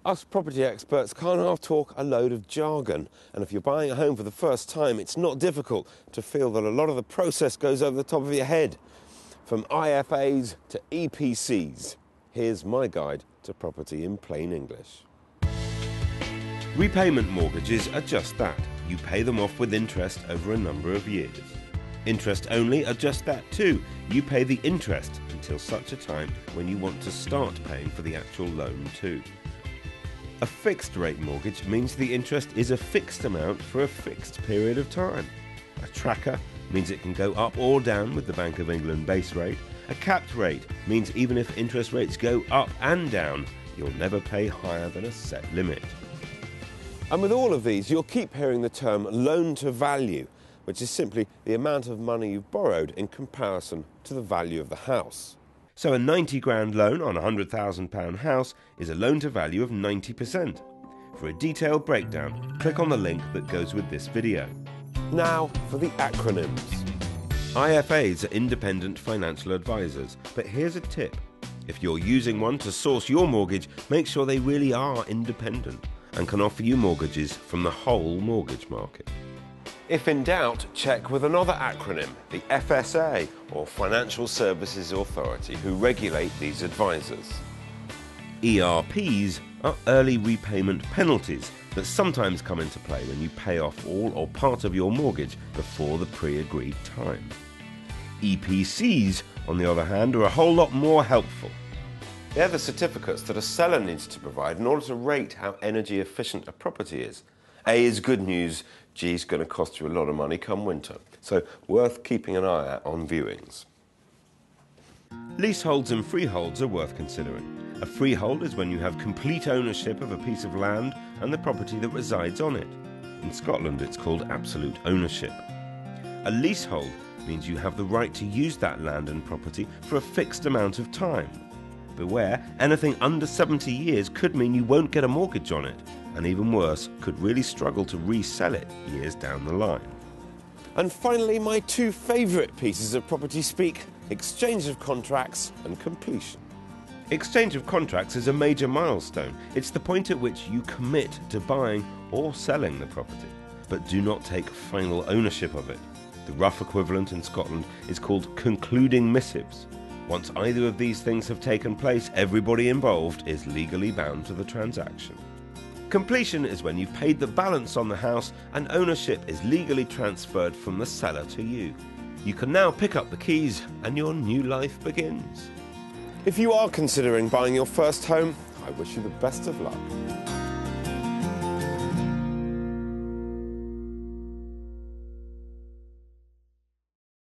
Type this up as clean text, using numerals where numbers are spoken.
Us property experts can't half talk a load of jargon, and if you're buying a home for the first time, it's not difficult to feel that a lot of the process goes over the top of your head. From IFAs to EPCs, here's my guide to property in plain English. Repayment mortgages are just that. You pay them off with interest over a number of years. Interest only are just that too. You pay the interest until such a time when you want to start paying for the actual loan too. A fixed rate mortgage means the interest is a fixed amount for a fixed period of time. A tracker means it can go up or down with the Bank of England base rate. A capped rate means even if interest rates go up and down, you'll never pay higher than a set limit. And with all of these, you'll keep hearing the term loan to value, which is simply the amount of money you've borrowed in comparison to the value of the house. So a 90 grand loan on a £100,000 house is a loan to value of 90%. For a detailed breakdown, click on the link that goes with this video. Now for the acronyms. IFAs are independent financial advisors, but here's a tip. If you're using one to source your mortgage, make sure they really are independent and can offer you mortgages from the whole mortgage market. If in doubt, check with another acronym, the FSA, or Financial Services Authority, who regulate these advisors. ERPs are early repayment penalties that sometimes come into play when you pay off all or part of your mortgage before the pre-agreed time. EPCs, on the other hand, are a whole lot more helpful. They're the certificates that a seller needs to provide in order to rate how energy efficient a property is. A is good news, G is going to cost you a lot of money come winter, so worth keeping an eye out on viewings. Leaseholds and freeholds are worth considering. A freehold is when you have complete ownership of a piece of land and the property that resides on it. In Scotland it's called absolute ownership. A leasehold means you have the right to use that land and property for a fixed amount of time. Beware, anything under 70 years could mean you won't get a mortgage on it, and even worse, could really struggle to resell it years down the line. And finally, my two favourite pieces of property speak, exchange of contracts and completion. Exchange of contracts is a major milestone. It's the point at which you commit to buying or selling the property, but do not take final ownership of it. The rough equivalent in Scotland is called concluding missives. Once either of these things have taken place, everybody involved is legally bound to the transaction. Completion is when you've paid the balance on the house and ownership is legally transferred from the seller to you. You can now pick up the keys and your new life begins. If you are considering buying your first home, I wish you the best of luck.